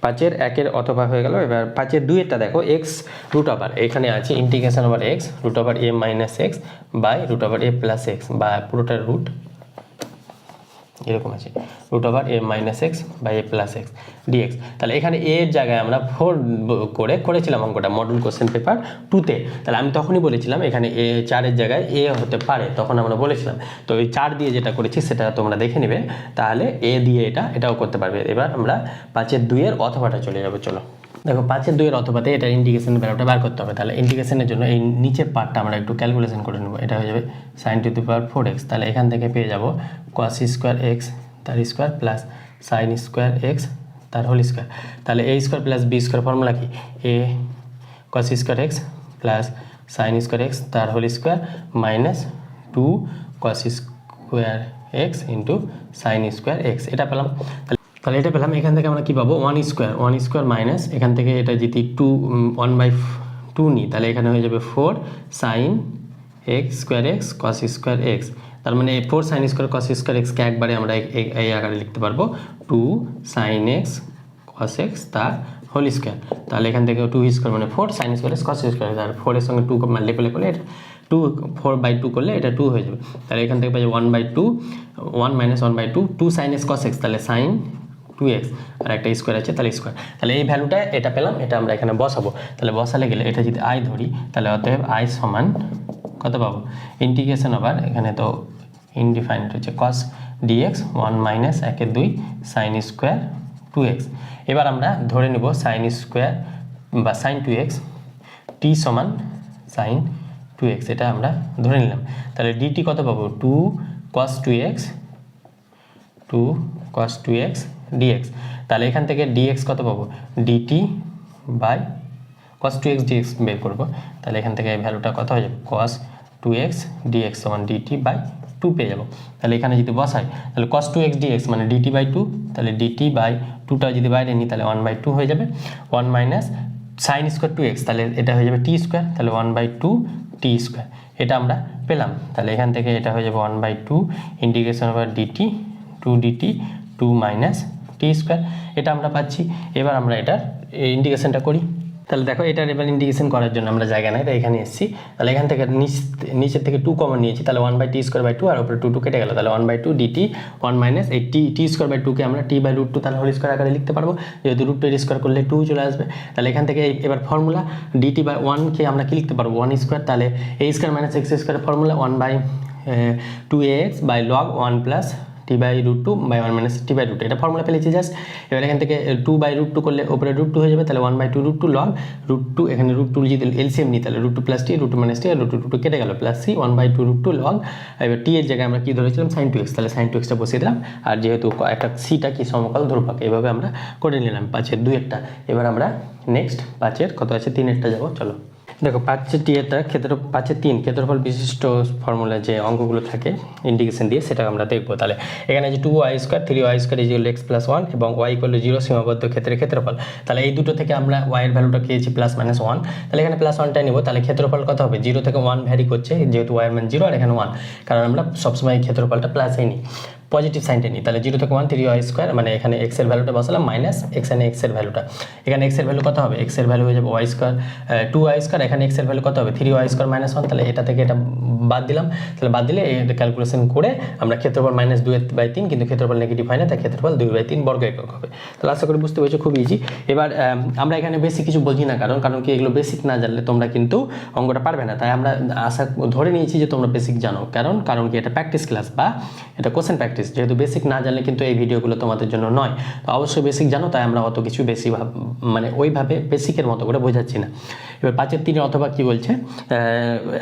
Speaker 2: 5-এর 1-এর অথবা হয়ে গেল। এবার 5-এর 2-এরটা দেখো এক্স রুট ওভার, এখানে আছে integration over x root over a minus x by root over a plus x, বা পুরোটার রুট এরকম আছে root over a minus x by a plus x dx. তাহলে এখানে এর জায়গায় আমরা 4 করেছিলাম অঙ্কটা মডেল কোশ্চেন পেপার 2-তে, তাহলে আমি তখনই বলেছিলাম এখানে এ 4-এর জায়গায় এ হতে পারে, তখন আমরা বলেছিলাম, তো এই 4 দিয়ে যেটা করেছি সেটা তোমরা দেখে নেবে, তাহলে এ দিয়ে এটাও করতে পারবে। এবার আমরা 5-এর 2-এর অথবাটা চলে যাবো, চলো দেখো 5-এর 2-এর অথবাতে এটা ইন্টিগ্রেশনের ভ্যালুটা বার করতে হবে, তাহলে ইন্টিগ্রেশনের জন্য এই নিচের পার্টটা আমরা একটু ক্যালকুলেশন করে নেব, এটা হয়ে যাবে sin two the power 4x, তাহলে এখান থেকে পেয়ে যাব cos স্কোয়ার এক্স তার square plus sin square X তার হোল স্কোয়ার, তাহলে a square plus B square formula কি a cos square x plus sin square X তার whole square minus 2 cos square X into sin square X, এটা পেলাম। তাহলে এটা পেলাম, এখান থেকে আমরা কী পাবো 1 স্কোয়ার মাইনাস এখান থেকে এটা যদি 1/2 নিই, তাহলে এখানে হয়ে যাবে 4 sin x square X cos square X, তার মানে 4 sin স্কোয়ার cos স্কোয়ার এক্সকে একবারে আমরা এই আকারে লিখতে পারবো 2 sin x cos x তার হোল স্কোয়ার, তাহলে এখান থেকে 2 স্কোয়ার মানে 4 sin square X cos square, আর 4 এর সঙ্গে 2 মাল্টিপ্লাই করলে এটা 4/2 করলে এটা 2 হয়ে যাবে, তাহলে এখান থেকে পাই 1/2 1 minus 1/2 2 sin x cos x, তাহলে sin 2x আর একটা স্কোয়ার আছে, তাহলে স্কোয়ার, তাহলে এই ভ্যালুটা এটা পেলাম, এটা আমরা এখানে বসাবো, তাহলে বসালে গেলে এটা যদি i ধরি, তাহলে অতএব i সমান কত পাবো ইন্টিগ্রেশন ওভার এখানে তো ইনডিফাইনাইট হচ্ছে cos dx 1 minus 1/2 sin square 2x। এবার আমরা ধরে নেব sin স্কোয়ার বা sin 2x t সমান sin 2x, এটা আমরা ধরে নিলাম, তাহলে dt কত পাবো 2 cos 2x dx, তাহলে এখান থেকে dx কত পাবো dt by cos 2x dx বের করবো, তাহলে এখান থেকে এই ভ্যালুটা কত হয়ে যাবে cos 2x dx সমান dt বাই 2 পেয়ে যাবো, তাহলে এখানে যদি বসাই তাহলে cos 2x dx মানে dt বাই 2, তাহলে dt বাই 2টা যদি বাইরে নিই তাহলে 1/2 হয়ে যাবে, 1 মাইনাস সাইন স্কোয়ার 2x, তাহলে এটা হয়ে যাবে টি স্কোয়ার, তাহলে 1/2 টি স্কোয়ার, এটা আমরা পেলাম। তাহলে এখান থেকে এটা হয়ে যাবে 1/2 integration over D T 2dt 2 minus T square, এটা আমরা পাচ্ছি। এবার আমরা এটার ইন্টিগ্রেশনটা করি। তাহলে দেখো এটার এবার ইন্টিগ্রেশন করার জন্য আমরা জায়গা নাই, তাই এখানে এসেছি। তাহলে এখান থেকে নিচের থেকে 2 কমন নিয়েছি, তাহলে 1/t²/2 আর উপরে 2 কেটে গেল, তাহলে 1/2 dt 1 মাইনাস এই t²/2 কে আমরা t/√2 তাহলে হোল স্কোয়ার আকারে লিখতে পারবো, যেহেতু √2 স্কোয়ার করলে 2 চলে আসবে। তাহলে এখান থেকে এবার ফর্মুলা dt/1 কে আমরা কি লিখতে পারবো 1 স্কোয়ার, তাহলে a² - x² formula 1/2ax by log 1 plus t/√2 by 1 minus t/√2, এটা ফর্মুলা পেলেছি জাস্ট। এবার এখান থেকে 2/√2 করলে উপরে √2 হয়ে যাবে, তাহলে 1/2 √2 log √2, এখানে √2 যদি এলসিএম নিই তাহলে √2 প্লাস টি √2 মাইনাস টি আর √2 কেটে গেল প্লাস সি 1/2 √2 log, এবার টি এর জায়গায় আমরা কি ধরেছিলাম sin 2x, তাহলে sin 2xটা বসিয়ে দিলাম। আর যেহেতু একটা সিটা কি সমকল ধ্রুবক, এইভাবে আমরা করে নিলাম 5-এর 2-একটা। এবার আমরা নেক্সট 5-এর কত আছে 3-এরটা যাবো, চলো। দেখো 5-এর টি-এরটা 5-এর 3 ক্ষেত্রফল বিশিষ্ট ফর্মুলা যে অঙ্কগুলো থাকে ইন্টিগ্রেশন দিয়ে, সেটা আমরা দেখবো। তাহলে এখানে যে 2y² 3y² x + 1 এবং y = 0 সীমাবদ্ধ ক্ষেত্রের ক্ষেত্রফল, তাহলে এই দুটো থেকে আমরা y এর ভ্যালুটা পেয়েছি +-1, তাহলে এখানে +1টাই নেব। তাহলে ক্ষেত্রফল কত হবে 0 থেকে 1 ভ্যারি করছে, যেহেতু y এর মান 0 আর এখানে 1, কারণ আমরা সবসময় ক্ষেত্রফলটা প্লাসই নিই, পজিটিভ সাইনটা নিই। তাহলে 0 থেকে 1 3y², মানে এখানে x এর ভ্যালুটা বসালাম মাইনাস এখানে x এর ভ্যালুটা, এখানে x এর ভ্যালু কত হবে, x এর ভ্যালু হয়ে যাবে y² 2y², এখানে x এর ভ্যালু কত হবে 3y² - 1, তাহলে এটা থেকে এটা বাদ দিলাম। তাহলে বাদ দিলে এটা ক্যালকুলেশন করে আমরা ক্ষেত্রফল -2/3, কিন্তু ক্ষেত্রফল নেগেটিভ হয় না, তাই ক্ষেত্রফল 2/3 বর্গ একক হবে। তাহলে আশা করি বুঝতে পেরেছো, খুব ইজি। এবার আমরা এখানে বেশি কিছু বলছি না, কারণ কি এগুলো বেসিক না জানলে তোমরা কিন্তু অঙ্কটা পারবে না, তাই আমরা ধরে নিয়েছি যে তোমরা বেসিক জানো, কারণ কি এটা প্র্যাকটিস ক্লাস বা এটা কোশ্চেন প্র্যাকটিস, যেহেতু বেসিক না জানলে কিন্তু এই ভিডিওগুলো তোমাদের জন্য নয়। তো অবশ্যই বেসিক জানো, তাই আমরা অত কিছু বেশি মানে ওইভাবে বেসিকের মতো করে বোঝাচ্ছি না। এবার 5-এর 3 অথবা কি বলছে,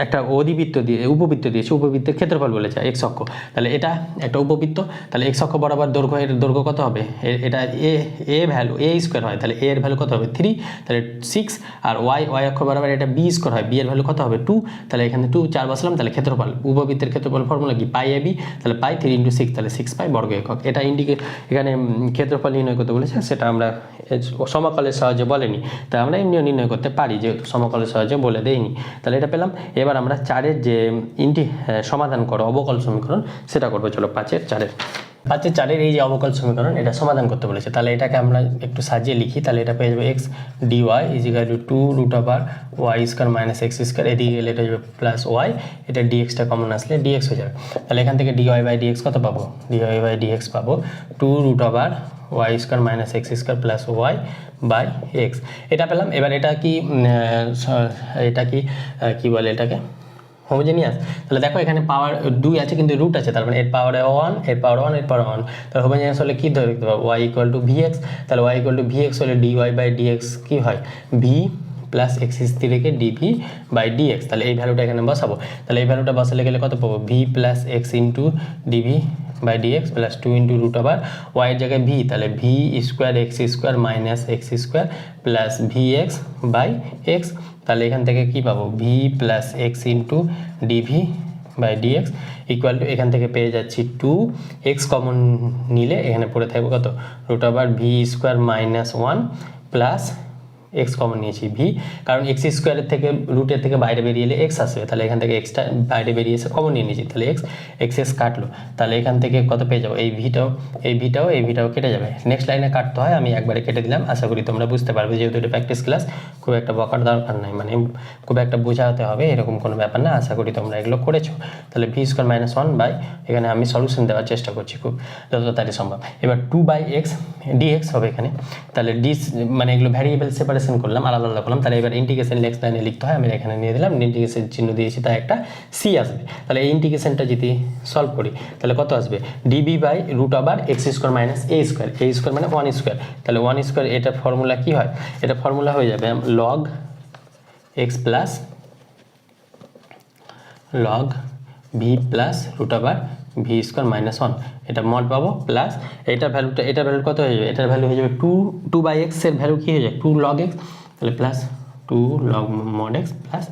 Speaker 2: একটা উপবৃত্ত দিয়েছে, উপবৃত্তের ক্ষেত্রফল বলেছে x অক্ষ, তাহলে এটা একটা উপবৃত্ত, তাহলে x অক্ষ বরাবর দৈর্ঘ্য কত হবে, এটা a ভ্যালু a² হয়, তাহলে a এর ভ্যালু কত হবে 3, তাহলে 6, আর y অক্ষ বরাবর এটা b² হয়, b এর ভ্যালু কত হবে 2, তাহলে এখানে 2 4 বসলাম, তাহলে ক্ষেত্রফল উপবৃত্তের ক্ষেত্রফল ফর্মুলা কি πab, তাহলে পাই 3 × 6, তাহলে 6 পাই বর্গ একক। এটা এখানে ক্ষেত্রফল নির্ণয় করতে বলেছে, সেটা আমরা সমকলের সাহায্যে বলেনি, তাই আমরা এমনিও নির্ণয় করতে পারি, যেহেতু সমকলের সাহায্যে বলে দেয়নি। তাহলে এটা পেলাম। এবার আমরা 4-এর যে সমাধান করো অবকল সমীকরণ, সেটা করবো। চলো 5-এর 4-এর এই যে অবকল সমীকরণ, এটা সমাধান করতে বলেছে, তাহলে এটাকে আমরা একটু সাজিয়ে লিখি। তাহলে এটা পেয়ে যাবে x dy = 2√y² - x², এদিকে গেলে এটা যাবে +y, এটা dxটা কমন আসলে dx হয়ে যাবে। তাহলে এখান থেকে dy/dx কত পাবো, dy/dx পাবো 2√y² - x² + y/x, এটা পেলাম। এবার এটা কি বলে এটাকে হোমোজেনিয়াস। তাহলে দেখো এখানে পাওয়ার 2 আছে কিন্তু রুট আছে, তার মানে এর পাওয়ার 1, এর পাওয়ার 1, এর পাওয়ার 1, তাহলে হোমোজেনিয়াস হলে কি ধরে লিখতে পারবো y = vx, তাহলে y = vx হলে dy/dx কি হয় v প্লাস x³ রেখে dv/dx, তাহলে এই ভ্যালুটা এখানে বসাবো। তাহলে এই ভ্যালুটা বসালে গেলে কত পাবো v plus x into dv/dx plus 2 × y এর জায়গায় v, তাহলে v² x² minus x² plus vx/x, তাহলে এখান থেকে কি পাবো v plus x into dv/dx equal to, এখান থেকে পেয়ে যাচ্ছি 2x কমন নিলে এখানে পড়ে থাকবে কত v² - 1 প্লাস x কমন নিয়েছি v, কারণ x² থেকে রুটের থেকে বাইরে বেরিয়ে এলে x আসবে, তাহলে এখান থেকে xটা বাইরে বেরিয়ে এসে কমন নিয়ে নিয়েছি, তাহলে x কাটলো, তাহলে এখান থেকে কত পেয়ে যাবো এই ভিটাও কেটে যাবে। নেক্সট লাইনে কাটতে হয়, আমি একবারে কেটে দিলাম, আশা করি তোমরা বুঝতে পারবে, যেহেতু এটা প্র্যাকটিস ক্লাস, খুব একটা বকার দরকার নাই, মানে খুব একটা বোঝাতে হবে এরকম কোনো ব্যাপার না, আশা করি তোমরা এগুলো করেছো। তাহলে v² - 1 এখানে আমি সলিউশন দেওয়ার চেষ্টা করছি খুব যত তাড়াতাড়ি সম্ভব। এবার 2/x dx হবে এখানে, তাহলে মানে এগুলো ভ্যারিয়েবল সেপারেশন করলাম, আলাদা করলাম, তাহলে এবার ইন্টিগ্রেশন নেক্সট লাইনে লিখতে হয়, আমি এখানে নিয়ে দিলাম, ইন্টিগ্রেশন চিহ্ন দিয়েছি, তাই একটা সি আসবে। তাহলে এই ইন্টিগ্রেশনটা যদি সলভ করি তাহলে কত আসবে dv/√x² - a² মানে 1², তাহলে 1², এটা ফর্মুলা কি হয়, এটা ফর্মুলা হয়ে যাবে log x plus log v plus √v² - 1, এটা মড পাবো প্লাস এটা ভ্যালু কত হয়ে যাবে, এটার ভ্যালু হয়ে যাবে 2/x এর ভ্যালু কি হয়ে যায় 2 log x, তাহলে plus 2 log mod x plus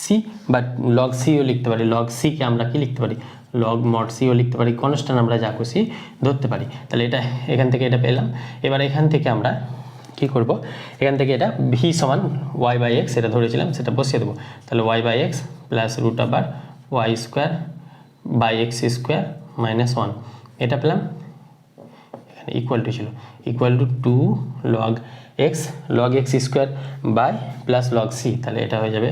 Speaker 2: c, but log c ও লিখতে পারি, log c কে আমরা কি লিখতে পারি log mod c ও লিখতে পারি, কনস্ট্যান্ট আমরা যা খুশি ধরতে পারি। তাহলে এটা এখান থেকে এটা পেলাম। এবার এখান থেকে আমরা কী করবো, এখান থেকে এটা ভি সমান ওয়াই বাই এক্স এটা ধরেছিলাম, সেটা বসিয়ে দেবো। তাহলে y by x plus root over y square by x square minus 1 এটা পেলাম। এখানে ইকুয়াল টু ছিল, equal to 2 log x square by plus log সি। তাহলে এটা হয়ে যাবে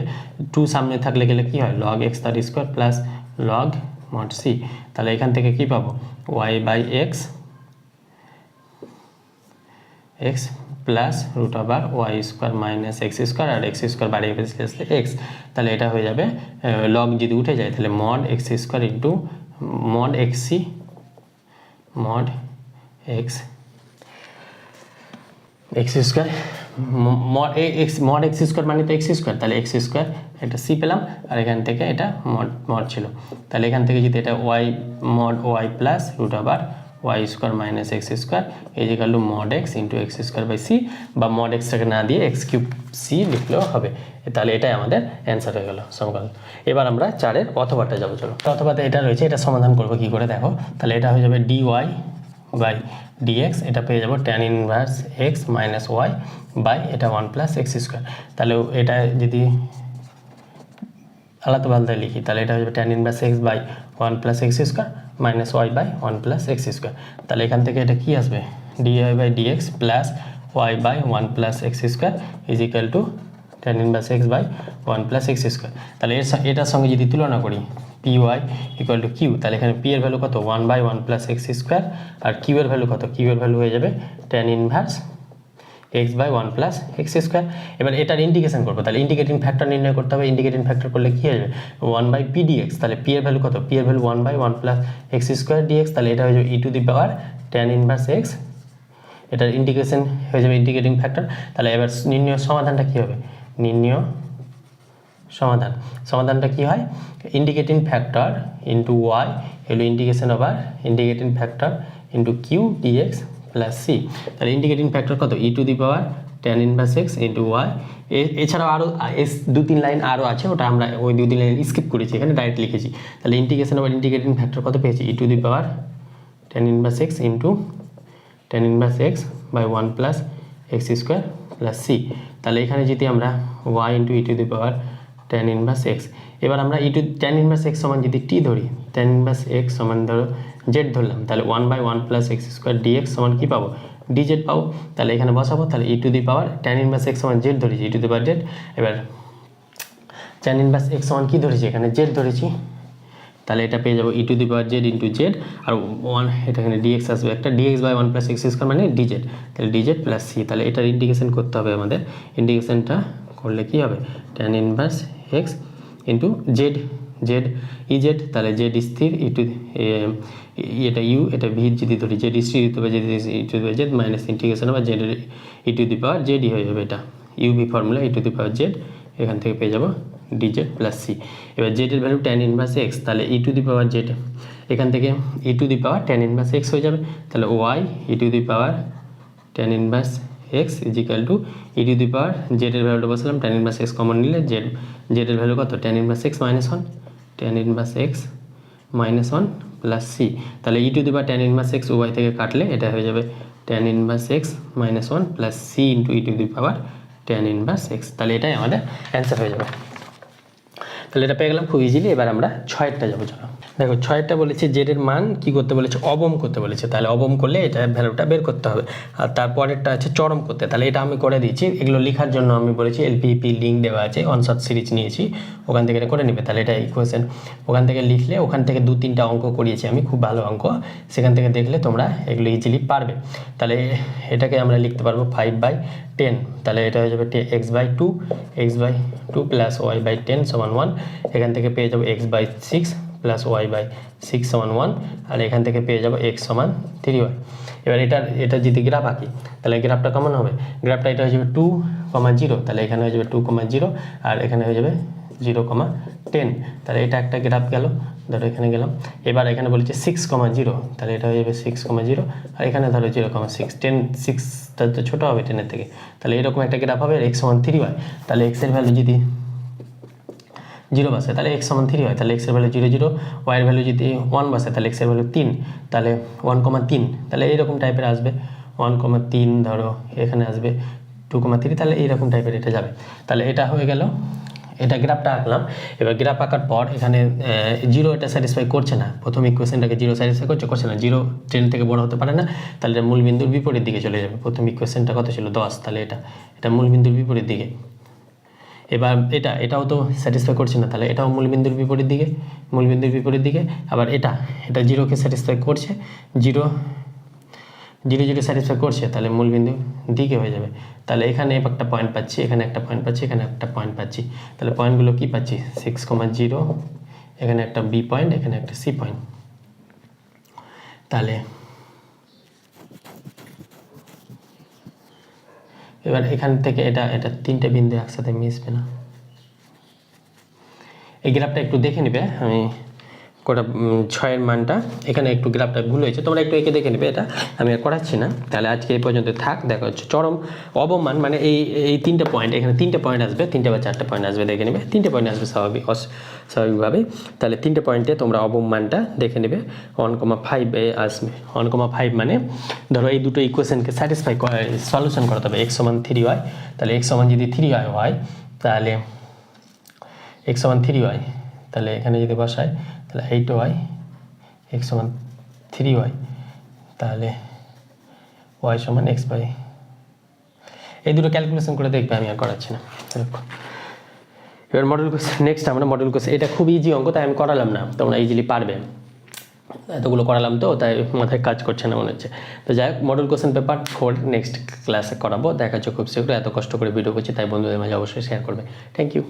Speaker 2: 2 সামনে থাকলে গেলে কী হয়, লগ এক্স তার square plus log mod c. তাহলে এখান থেকে কী পাবো, y by x plus root over y square minus x square, আর এক্স স্কোয়ার বাড়িয়ে ফেলছে এক্স। তাহলে এটা হয়ে যাবে লগ যদি উঠে যায় তাহলে mod x square into mod x c mod x square mod x square মানে তো এক্স স্কোয়ার, তাহলে এক্স স্কোয়ার একটা সি পেলাম, আর এখান থেকে এটা মড ছিল। তাহলে এখান থেকে যদি এটা y mod y plus root over y square minus x square is equal to mod x into x square by c, বা মড এক্সটাকে না দিয়ে এক্স কিউব সি লিখলেও হবে। তাহলে এটাই আমাদের অ্যান্সার হয়ে গেল সমীকরণ। এবার আমরা 4-এর অথবাটা যাবো। চলো, অথবাতে এটা রয়েছে, এটা সমাধান করবো কী করে দেখো। তাহলে এটা হয়ে যাবে ডি ওয়াই বাই dx, এটা পেয়ে যাবো tan inverse x minus y by এটা 1 প্লাস এক্স স্কোয়ার। তাহলে এটা যদি আলাদা পাল্টায় লিখি তাহলে এটা হয়ে যাবে tan inverse x by 1 plus x square minus y by 1 plus x square. তাহলে এখান থেকে এটা কি আসবে, dy by dx plus y by 1 plus x square is equal to tan inverse x by 1 plus x square. তাহলে এটার সঙ্গে যদি তুলনা করি p y equal to q, তাহলে এখানে পি এর ভ্যালু কত 1 বাই 1 প্লাস এক্স স্কোয়ার, আর কিউ এর ভ্যালু কত, কিউ এর ভ্যালু হয়ে যাবে tan inverse x by 1 plus x square. এবার এটার ইন্টিগ্রেশন করবো, তাহলে ইন্টিগ্রেটিং ফ্যাক্টর নির্ণয় করতে হবে। ইন্টিগ্রেটিং ফ্যাক্টর করলে কী হয়ে যাবে 1 বাই পি ডিএক্স, তাহলে পি এর ভ্যালু কত, পি এর value 1 by 1 plus x square dx, তাহলে এটা হয়ে যাবে e to the power tan inverse x, এটার ইন্টিগ্রেশন হয়ে যাবে ইন্টিগ্রেটিং ফ্যাক্টর। তাহলে এবার নির্ণয় সমাধানটা কী হবে, নির্ণয় সমাধানটা কি হয়, ইন্টিগ্রেটিং ফ্যাক্টর ইন্টু ওয়াই হলো integration over integrating factor into Q dx plus C. তাহলে ইন্টিগ্রেটিং ফ্যাক্টর কত, e to the power tan inverse x into y. এছাড়াও আরও 2-3 লাইন আরও আছে, ওটা আমরা ওই 2-3 লাইন স্কিপ করেছি, এখানে ডাইরেক্ট লিখেছি। তাহলে ইন্টিগ্রেশন ওভার ইন্টিগ্রেটিং ফ্যাক্টর কত পেয়েছি, e to the power tan inverse x into tan inverse x by 1 plus x square plus C. তাহলে এখানে যদি আমরা y into e to the power tan inverse x, এবার আমরা tan ইনভার্স এক্স সমান যদি টি ধরি, tan ইনভার্স এক্স সমান ধরো জেড ধরলাম, তাহলে 1 by 1 plus x square dx সমান কী পাবো, ডিজেড পাবো। তাহলে এখানে বসাবো, তাহলে e to the power tan inverse x সমান জেড ধরেছি, e to the power z. এবার tan ইনভার্স এক্স সমান কী ধরেছি, এখানে জেড ধরেছি, তাহলে এটা পেয়ে যাবো e to the power z into z, আর 1 এটা এখানে ডিএক্স আসবে একটা, dx by 1 plus x square মানে ডিজেড, তাহলে ডিজেড প্লাস সি। তাহলে এটার ইন্টিগ্রেশন করতে হবে আমাদের, ইন্টিগ্রেশনটা করলে কী হবে, tan inverse x into Z EZ, তাহলে জেড স্থির ইটু এটা ইউ এটা ভি যদি ধরি জেড স্থির ইটু বা z e to the power z minus integration বা z e to the power z হয়ে যাবে, এটা uv formula e to the power z, এখান থেকে পেয়ে যাবো ডিজেড প্লাস সি। এবার জেডের ভ্যালু tan ইনভার্স এক্স, তাহলে e to the power z, এখান থেকে e to the power tan inverse x হয়ে যাবে, তাহলে y e to the power tan inverse x is equal two e to the power জেডের ভ্যালুটা বসালাম, tan inverse x common নিলে জেডের ভ্যালু কত, tan inverse x minus 1, tan inverse x minus 1 plus C. তাহলে e to the power tan inverse x y থেকে কাটলে এটা হয়ে যাবে tan inverse x minus 1 plus C into e to the power tan inverse x. তাহলে এটাই আমাদের answer হয়ে যাবে। তাহলে এটা পেয়ে গেলাম খুব ইজিলি। এবার আমরা 6-টা যাবো। চলো দেখো 6-টা বলেছে জেডের মান কী করতে বলেছে, অবম করতে বলেছে, তাহলে অবম করলে এটা ভ্যালুটা বের করতে হবে। আর তারপরেরটা আছে চরম করতে, তাহলে এটা আমি করে দিয়েছি। এগুলো লেখার জন্য আমি বলেছি এলপিপি লিঙ্ক দেওয়া আছে, অনশট সিরিজ নিয়েছি, ওখান থেকে এটা করে নেবে। তাহলে এটা ইকুয়েশন ওখান থেকে লিখলে, ওখান থেকে 2-3টা অঙ্ক করিয়েছি আমি, খুব ভালো অঙ্ক, সেখান থেকে দেখলে তোমরা এগুলো ইজিলি পারবে। তাহলে এটাকে আমরা লিখতে পারবো 5/10, তাহলে এটা হয়ে যাবে x/2 প্লাস y/10 সমান 1, এখান থেকে পেয়ে যাবো x/6 প্লাস y/6 সমান 1, আর এখান থেকে পেয়ে যাবো x সমান 3y। এবার এটা যদি গ্রাফ আঁকি তাহলে গ্রাফটা কেমন হবে, গ্রাফটা এটা হয়ে যাবে 2,0, তাহলে এখানে হয়ে যাবে 2,0 আর এখানে হয়ে যাবে 0,10, তাহলে এটা একটা গ্রাফ গেল, ধরো এখানে গেলাম। এবার এখানে বলেছে 6,0, তাহলে এটা হয়ে যাবে 6,0 আর এখানে ধরো 0,6, 6টা তো ছোটো হবে 10-এর থেকে, তাহলে এরকম একটা গ্রাফ হবে। x সমান 3y, তাহলে এক্সের ভ্যালু যদি 0 বসে তাহলে x সমান 3 হয়, তাহলে x এর ভ্যালু 0 0, y এর ভ্যালু যদি 1 বসে তাহলে x এর ভ্যালু 3, তাহলে 1,3, তাহলে এরকম টাইপের আসবে 1,3 ধরো এখানে আসবে 2,3, তাহলে এইরকম টাইপের এটা যাবে। তাহলে এটা হয়ে গেল, এটা গ্রাফটা আঁকলাম। এবার গ্রাফ আঁকার পর এখানে জিরো এটা স্যাটিসফাই করছে না, প্রথম ইকুয়েশনটাকে জিরো স্যাটিসফাই করছে না, জিরো 10 থেকে বড় হতে পারে না, তাহলে এটা মূলবিন্দুর বিপরীত দিকে চলে যাবে। প্রথম ইকুয়েশনটা কত ছিল 10, তাহলে এটা মূলবিন্দুর বিপরীত দিকে। এবার এটাও তো স্যাটিসফাই করছে না, তাহলে এটাও মূলবিন্দুর বিপরীত দিকে। আবার এটা জিরোকে স্যাটিসফাই করছে, জিরো স্যাটিসফাই করছে, তাহলে মূলবিন্দু দিকে হয়ে যাবে। তাহলে এখানে একটা পয়েন্ট পাচ্ছি, এখানে একটা পয়েন্ট পাচ্ছি, এখানে একটা পয়েন্ট পাচ্ছি। তাহলে পয়েন্টগুলো কি পাচ্ছি 6,0, এখানে একটা বি পয়েন্ট, এখানে একটা সি পয়েন্ট। তাহলে এবার এখান থেকে এটা 3টে বিন্দু একসাথে মিশবে না। এই গ্রাফটা একটু দেখে নেবে, আমি কোটা 6-এর মানটা এখানে একটু গ্রাফটা ভুল হয়েছে, তোমরা একটু এঁকে দেখে নেবে, এটা আমি আর করাচ্ছি না। তাহলে আজকে এই পর্যন্ত থাক, দেখা হচ্ছে চরম অবমান, মানে এই 3টে পয়েন্ট, এখানে 3টে পয়েন্ট আসবে, 3টে বা 4টে পয়েন্ট আসবে, দেখে নেবে 3টে পয়েন্ট আসবে স্বাভাবিকভাবেই। তাহলে 3টে পয়েন্টে তোমরা অবমানটা দেখে নেবে, 1,5 আসবে। 1,5 মানে ধরো এই দুটো ইকুয়েশনকে স্যাটিসফাই সলিউশন করতে হবে। x = 3 হয়, তাহলে x যদি 3 হয়, তাহলে x = 3 হয়, তাহলে এখানে যদি বসায় তাহলে 8 হয়, x = 3 হয়, তাহলে y = x/, এই দুটো ক্যালকুলেশন করে দেখবে, আমি আর করাচ্ছি না। এবার মডেল কোশ্চেন, নেক্সট আমরা মডেল কোশ্চেন, এটা খুব ইজি অঙ্ক, তাই আমি করালাম না, তোমরা ইজিলি পারবে, এতগুলো করালাম তো, তাই মাথায় কাজ করছে না মনে হচ্ছে। তো যাই হোক, মডেল কোশ্চেন পেপার 4 নেক্সট ক্লাসে করাবো, দেখা হচ্ছে খুব শীঘ্র। এত কষ্ট করে ভিডিও করছি, তাই বন্ধুদের মাঝে অবশ্যই শেয়ার করবে। Thank you.